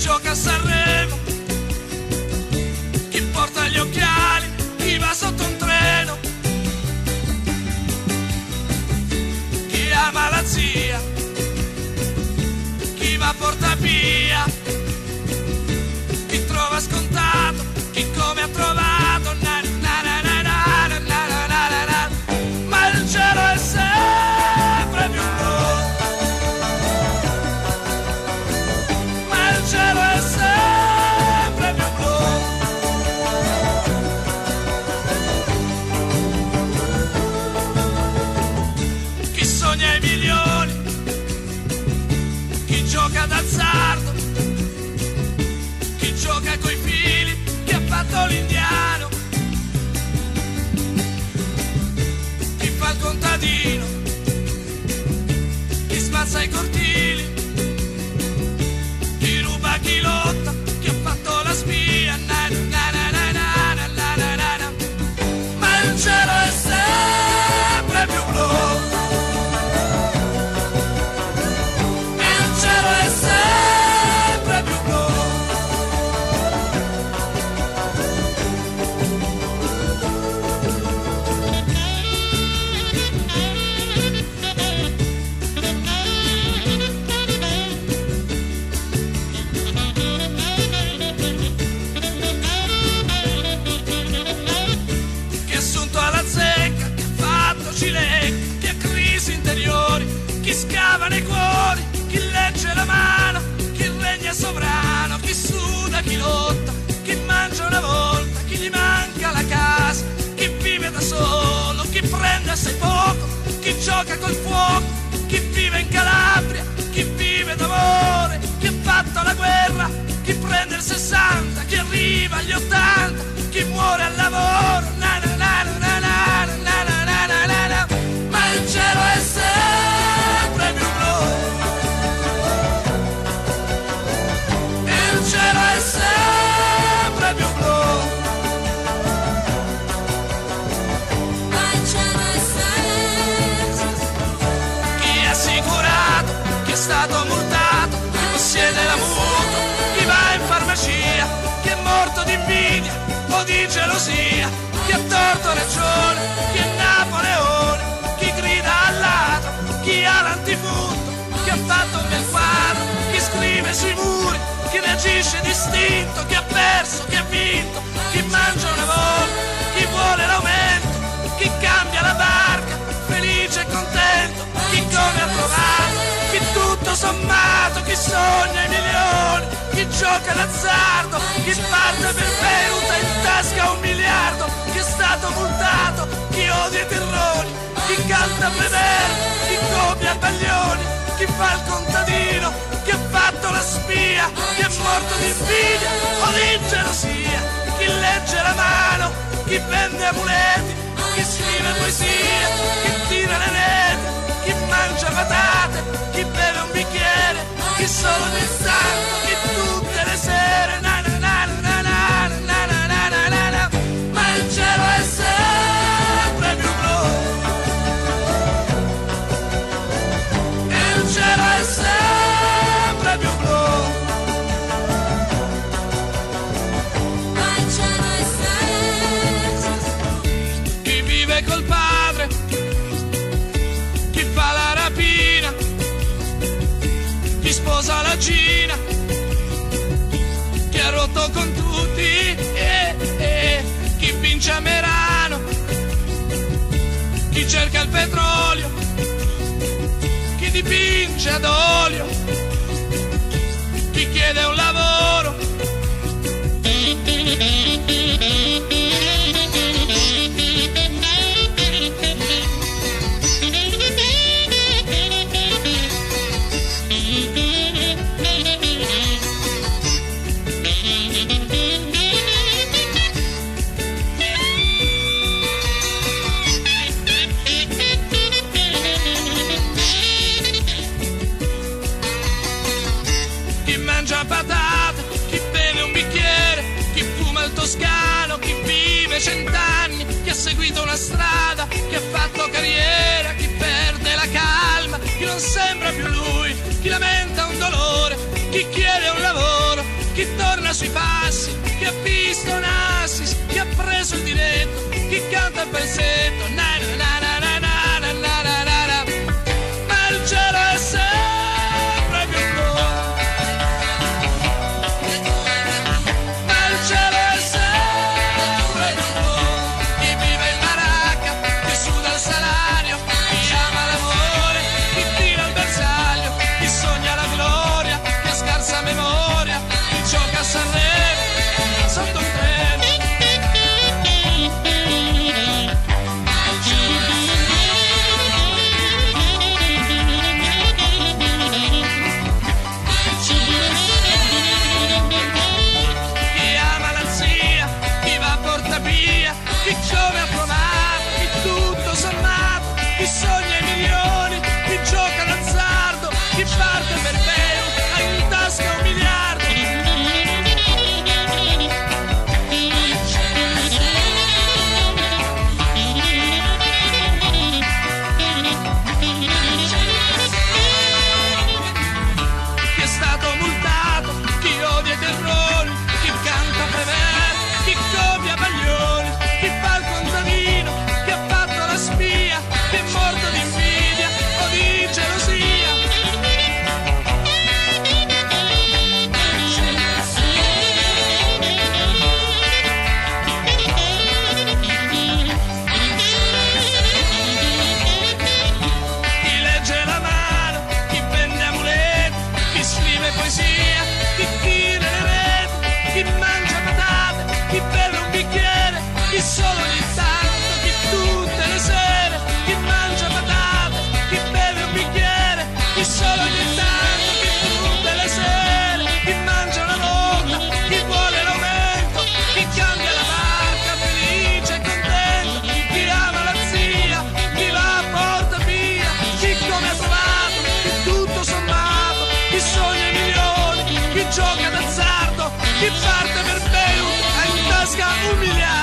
gioca a Sanremo, chi porta gli occhiali, chi va sotto un treno, chi ama la zia, chi va a Portapia, chi trova scontato, chi come ha trovato, na na na na na na na na na, ma il cielo è sempre più blu, ma il cielo è sempre più blu. Chi sogna i milioni, chi gioca d'azzardo, chi gioca coi fili, chi ha fatto l'indiano, chi fa il contadino, chi smazza i cortili, chi ruba, chi lotta, chi ha fatto la spia, na na na na na na na na na na. Ma il cielo è sempre più blu, il cielo è sempre più blu. Chi è assunto alla zecca, chi ha fatto cilecca, chi ha crisi interiori, chi scava nei cuori, chi legge la mano, chi regna sovrano, chi suda, chi lotta, chi mangia una volta, chi gli manca la casa, chi vive da solo, chi prende assai poco, chi gioca col fuoco, chi vive in Calabria, chi vive d'amore, chi ha fatto la guerra, chi prende il 60, chi arriva agli 80, chi muore al lavoro, na na na na na na na na na na na na. Ma il cielo è sempre più blu, il cielo è sempre più blu, Ma il cielo è sempre chi è assicurato, chi è stato multato, chi possiede la mutua, chi va in farmacia, chi è morto di invidia o di gelosia, chi ha torto ragione, chi è Napoleone, chi grida al ladro, chi ha l'antifurto, chi ha fatto un bel quadro, chi scrive sui muri, chi reagisce distinto, chi ha perso, chi ha vinto, chi mangia una volta, chi vuole l'aumento, chi cambia la barca, felice e contento, chi come ha trovato, chi tutto sommato, chi sogna i milioni, chi gioca d'azzardo, chi parte per bevuta in tasca 1 miliardo, chi è stato multato, chi odia i terroni, chi canta Prever, chi copia Baglioni, chi fa il contadino, chi ha fatto la spia, chi è morto di invidia o di gelosia, chi legge la mano, chi vende amuleti, chi scrive poesia, chi tira le reti, chi mangia patate, chi beve un bicchiere, chi solo nel santo, chi tutte le sere, na na na na na na na na na na na. Ma il cielo è sempre più blu, il cielo è sempre più blu, Ma il cielo è sempre chi vive col padre, chi fa la rapina, chi sposa la Cina, chi ha rotto con tutti, chi vince a Merano, chi cerca il petrolio, chi dipinge ad olio, chi chiede un lavoro, chi mangia patate, chi beve un bicchiere, chi fuma il toscano, chi vive 100 anni, chi ha seguito una strada, chi ha fatto carriera, chi perde la calma, chi non sembra più lui, chi lamenta un dolore, chi chiede un lavoro, chi torna sui passi, chi ha visto un assist, chi ha preso il diretto, chi canta il pezzetto, na na na na na na na na na na na. Ma il cielo è sempre più blu, ma il cielo è sempre più blu. Chi vive in baracca, chi suda il salario, chi ama l'amore, chi tira il bersaglio, chi sogna la gloria, chi ha scarsa memoria, chi gioca a Sanremo sotto un treno. Chi ama la zia, chi va a Portapia, chi giove a provato, chi tutto sommato, chi sogna i milioni, chi gioca d'azzardo, chi parte per Beu, ha in tasca 1 miliardo. Chi è stato multato, chi odia i terrori, chi canta Prever, chi copia Baglioni, chi fa il contadino, chi ha fatto la spia, chi è morto di invidia o di gelosia. Chi legge la mano, chi vende amuleti, chi scrive poesia, chi tira le reti, chi mangia patate, chi beve un bicchiere, chi solo ogni tanto, chi tutte le sere, chi mangia patate, chi beve un bicchiere, chi solo ogni tanto, chi tutte le sere, chi mangia una volta, chi vuole l'aumento, chi cambia la marca, felice e contento, chi ama la zia, chi va a Portapia, chi come ha trovato, chi tutto sommato, chi sogna i milioni, chi gioca d'azzardo, chi parte per Beirut, ha in tasca 1 miliardo.